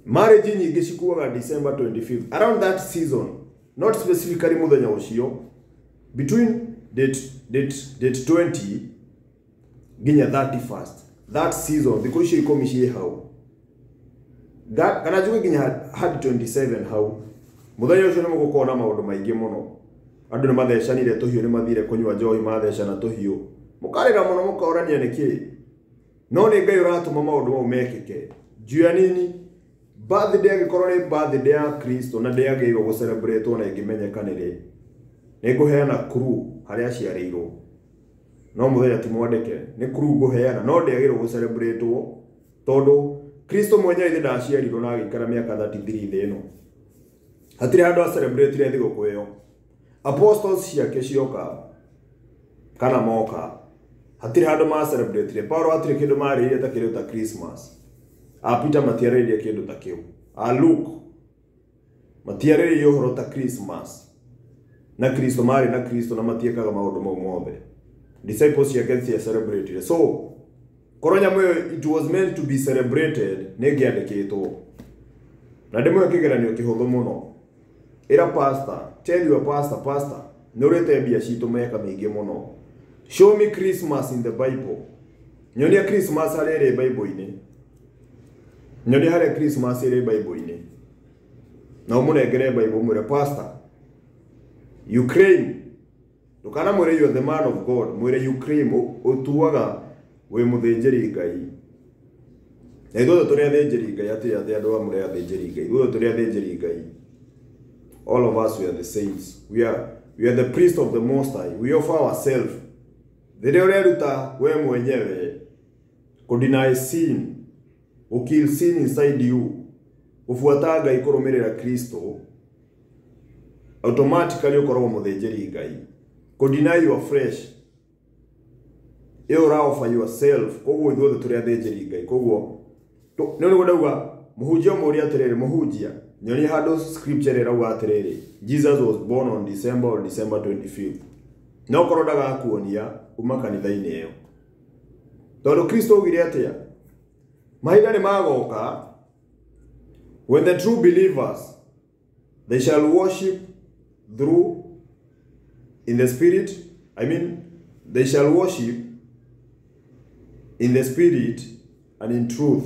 Speaker 1: Marriage nyingi cikuaga December 25th. Around that season, not specifically muthenya ucio, between date 20 nginya 31st. That season thikũ icio ikũmi ciĩ hau. Kana njuge nginya had 27 hau. Muthenya ucio ni mugukona maundu maingi muno. Andu ni mathecanire tuhiu ni mathire kunywa njohi mathecana tuhiu. Mukarira muno mukaurania niki. No ni Ngai uratuma maundu mau mekike. Jua nini? Birthday agikorwo ni birthday ya Kristo na day agirwo go celebrate ona ingimenyekanire. Ni guheana crew haria aciarirwo. No muthenya ti mwandike ni crew guheana no day agirwo go celebrate tondu Kristo mwenye ithe ndaciarirwo na agikara miaka 33 thi ino. Hatire handu a celebrate re thiguku iyo. Apostles ciake cioka kana moka. Hatire handu ma celebrate re. Paulo hatire kindu marire ta kindu ta Christmas. Peter matiareria kindu ta kiu. Luke matiareria uhoro ta Christmas. Na Kristo mari na Kristo na matiekaga maundu mau mothe. Disciples ciake cia celebrate. So koronya mwe it was meant to be celebrated negiandikitwo. Na ndimwe kigeranio kihuthu muno. Era pastor, tell your pastor, nurete bia citu meka mingi muno. Show me Christmas in the Bible. Nyonia Christmas harere Bible-ini. Nyonia harere Christmas harere Bible-ini. Na umunengere Bible mwire pastor. Ukraine. Ndukana mwire you are the man of God. Mwire Ukraine utuaga we muthinjiri Ngai. Na ithuothe turi athinjiri Ngai ati andu amure athinjiri Ngai. Ithuothe turi athinjiri Ngai. All of us, we are the saints. We are the priest of the Most High. We offer ourselves. Thire ureruta we mwenyewe ku deny sin, kill sin inside you, ufuata Ngai kurumirira Kristo, automatically ukorwo muthinjiri Ngai. Ku deny your flesh, you offer yourself. Koguo ithuothe turi athinjiri Ngai. Koguo no ndauga muhunjia muri atiriri muhunjia nyoni handu scripture irauga atiriri Jesus was born on December 25th. No korodaga kuonia uma kanitha-ini iyo. Tondu Kristo ugire atia mahinda ni magoka when the true believers they shall worship through in the spirit. They shall worship in the spirit and in truth.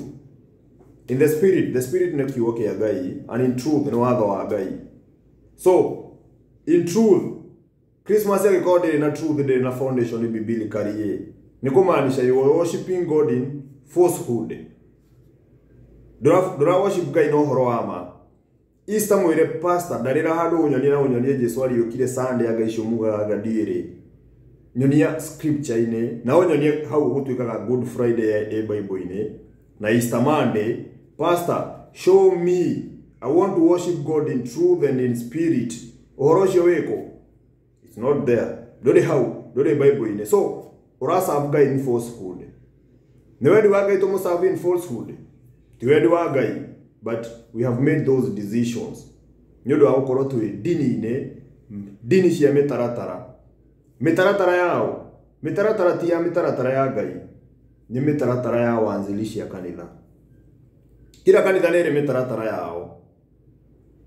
Speaker 1: In the spirit ni kiugo kia Ngai, and in truth ni watho wa Ngai. So in truth Christmas ya God in a truth in a foundation biblically. Ni kumaanisha you are worshiping God in falsehood. Dora worship guy no horo ama. Easter mwire pastor darira handu unyonie Jesu ali yukire Sunday agaisho muga gadire. Nyonia scripture ine na onyonie how gutwikaga Good Friday e Bible ine na Easter Monday pastor show me I want to worship God in truth and in spirit. Orosho weko. It's not there. Dore how dore Bible ine. So orasa abga in falsehood. Newendi wagai to serve in falsehood. Tiwendi wagai, but we have made those decisions. Nyodo awukoro tuwe dini ine, dini cia mitaratara. Mitaratara yao, mitaratara tia mitaratara ya gai. Ni mitaratara ya wanzilishi ya kanitha. Kila kanitha nere mitaratara yao.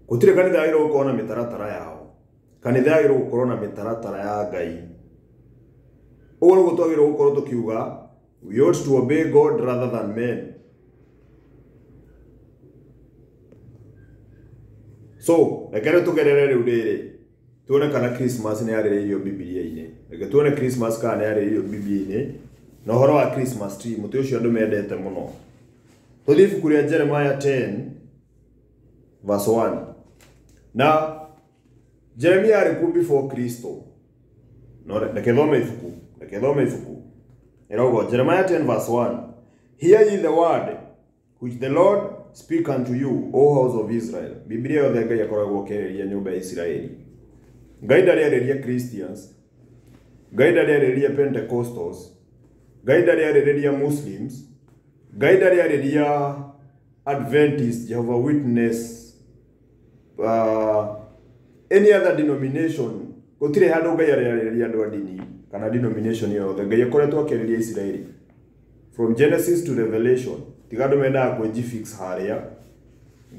Speaker 1: Kutire kanitha iro ukona mitaratara yao. Kanitha iro ukona mitaratara ya gai. Oro gutwagiro ukoro tukiuga, we ought to obey God rather than men. So, ekere tugerere rurere. Tuone kana Christmas ne yare iyo Biblia ine. Ege tuone Christmas kana yare iyo Biblia ine. Na horo wa Christmas tree mutu ucio andu mendete muno. Tulifu kuria Jeremiah 10 verse 1. Na Jeremiah ari ku before Kristo. No rekethome ifuku. Rekethome ifuku. Erogo Jeremiah 10 verse 1. Hear ye the word which the Lord speak unto you, O house of Israel. Biblia yothe Ngai akoragwo kereria nyumba ya Israeli. Ngai ndarereria Christians. Ngai ndarereria Pentecostals. Ngai ndarereria Muslims. Ngai ndarereria Adventists, Jehovah Witness, any other denomination. Gutire handu Ngai arereria andu adini kana denomination yothe. Ngai akoretwo akereria Israeli from Genesis to Revelation. Tigado menda kwenji fix haria.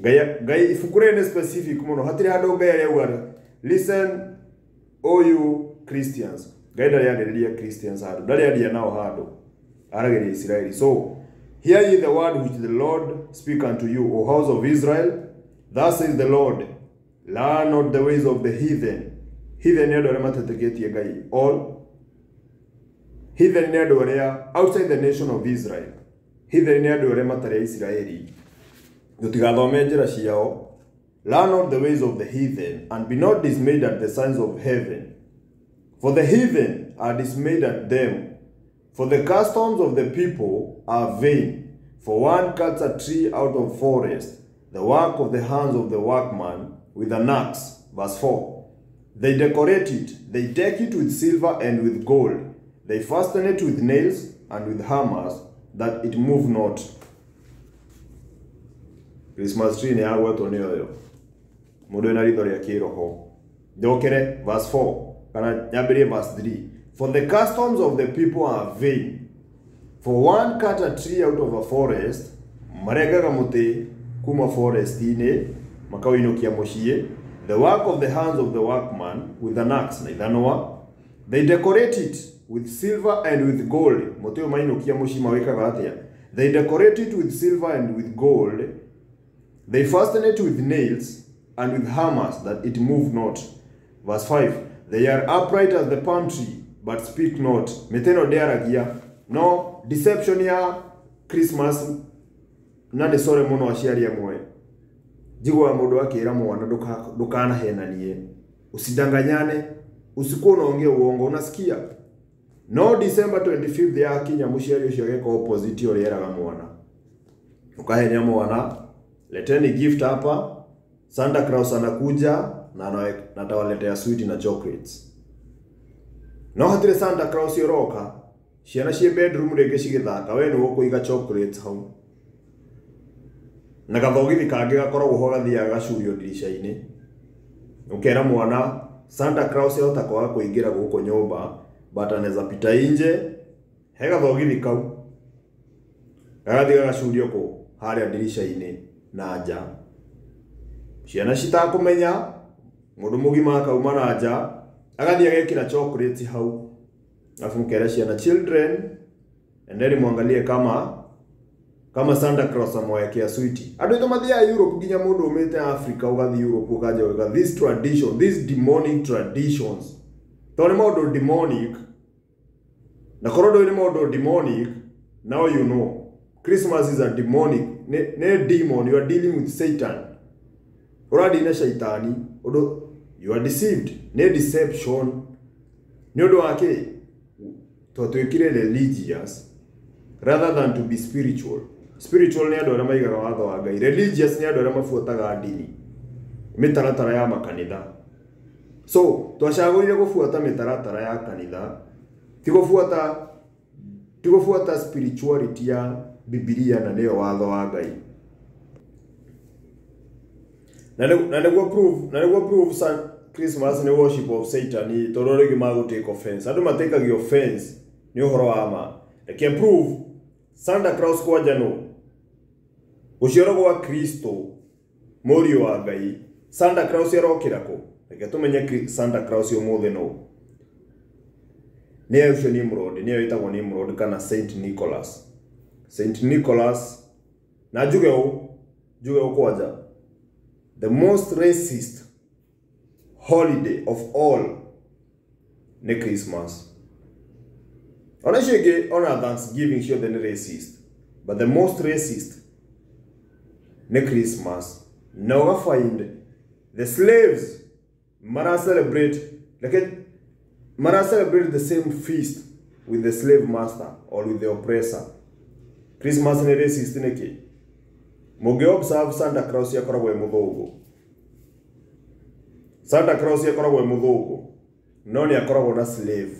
Speaker 1: Gai ifukure specific muno. Hatire hado gai areuga. Listen, all you Christians. Gai dali areria Christians hado. Dali adia nao hado. Aragere Israeli. So, hear ye the word which the Lord speak unto you, O house of Israel. Thus says the Lord, learn not the ways of the heathen. Heathen yado rematetegetie gai. All heathen yado area outside the nation of Israel. Heathen yado area matare Israeli. Gutigathome njira ciao. Learn not the ways of the heathen, and be not dismayed at the signs of heaven. For the heathen are dismayed at them. For the customs of the people are vain. For one cuts a tree out of forest, the work of the hands of the workman, with an axe. Verse 4. They decorate it, they deck it with silver and with gold. They fasten it with nails and with hammers, that it move not. Christmas tree ne agwetwo ni oyo. Mundu ena ritho ria kiroho. Ndokere verse 4 kana nyambirie verse 3. For the customs of the people are vain. For one cut a tree out of a forest, maregaga muti kuma forest ine makawinukia mushie, the work of the hands of the workman with an axe na ithanoa. They decorate it with silver and with gold. Muti mainukia mushi mawekaga atia. They decorate it with silver and with gold. They fasten it with nails and with hammers, that it move not. Verse 5. They are upright as the palm tree, but speak not. Meteno dearagia. No deception ya Christmas. Nande sore muno aciari amwe. Jigwa mundu akira mwana ndukana henanie. Usidanganyane, usikuwa unaongea uongo, unasikia? No December 25th ya kinya muciari ucio geka opposite ori eraga mwana. Ukahenya mwana, leteni gift hapa. Santa Claus anakuja na atawaletea sweet na chocolates. No hatire Santa Claus yoroka, ciana cie bedroom rege cigithaka, we ni ukuiga chocolates hau. Na gathogithi kangi gakoragwo ho gathiaga gacurio dirisha-ini. Ukera mwana Santa Claus yota kwaga kuingira guko nyumba, but anaweza pita nje he gathogithi kau. Gagathiga gacurio ko haria dirisha-ini na nja. Ciana citakumenya mundu mugima akauma na nja agathia agekira chocolate hau. Afu mkera ciana children, endeni muangalie kama Santa Claus amwekea sweet. Andu ito mathia Europe ginya mundu umete Africa ugathi Europe ukaja wega this tradition, these demonic traditions. Tony model demonic. Na korodo ni model demonic. Now you know. Christmas is a demonic. Ne demon. You are dealing with Satan. Already na shaitani. You are deceived. Ne deception. Nyodo wake. Tuwekire religious. Rather than to be spiritual. Spiritual ni andũ arĩa maigaga watho wa Ngai. Religious ni andũ arĩa mabuataga ndini. Mĩtaratara ya makanitha. So, twacagũrire gũbuata mĩtaratara ya kanitha. Ti gũbuata spirituality ya Biblia na nĩyo watho wa Ngai. Na nĩguo prove Christmas ni worship of Satan. Tondũ rĩngĩ magũ take offense. Andũ matekaga offense ni ũhoro wa ma. Can prove Santa Claus kwa jano. Ucioro gwa Kristo Morio wa Ngai. Santa Claus yarokira ko. Reke tumenye Santa Claus umuthi no. Ni ucio ni Nimrod, ni witagwo Nimrod kana Saint Nicholas. Saint Nicholas na juge ukwaja. The most racist holiday of all ni Christmas. Honestly, on Thanksgiving, sure than racist. But the most racist, ne Christmas. Now I find the slaves, Mara celebrate the same feast with the slave master or with the oppressor. Christmas ne racist neke. Moge observe Santa Claus ya koragwo muthugu. Santa Claus ya koragwo muthugu. No ni akoragwo na slave.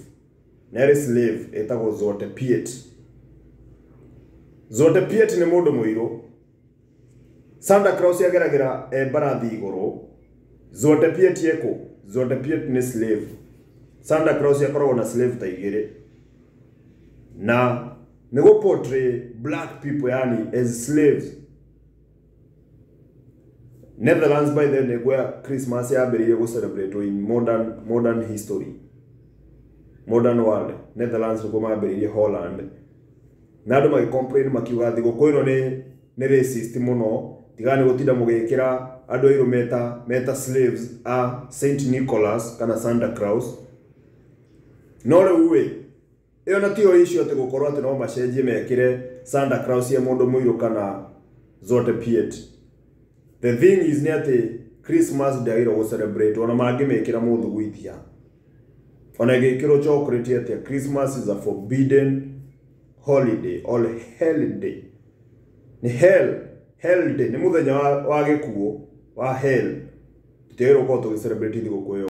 Speaker 1: Nere slave etagwo Zote Piet. Zote Piet ni mundu muiro. Santa Claus yageragera barathi iguru. Zote Piet yeko. Zote Piet ni slave. Santa Claus yakoragwo na slave ta igere. Na nego portray black people yani as slaves. Netherlands by then where Christmas yambiririe go celebrate in modern history. Modern world. Netherlands ko mambiririe Holland. Na andu magicomplain makiuga thigũkũ ĩno ni racist muno. Tigane gutinda mugikira andu airu meta slaves a Saint Nicholas kana Santa Claus. No rewe iyo na tio issue ati gukorwo ati no macenjie mekire Santa Claus ya mundu muiru kana Zote Piet. The thing is ati Christmas day ro celebrate ona mangi mekira mundu gwithia. Ona gekiro chocolate ati Christmas is a forbidden holiday or hell day. Ni hell day ni muthenya wa gikuo wa hell. Tero ko to celebrate thigũkũ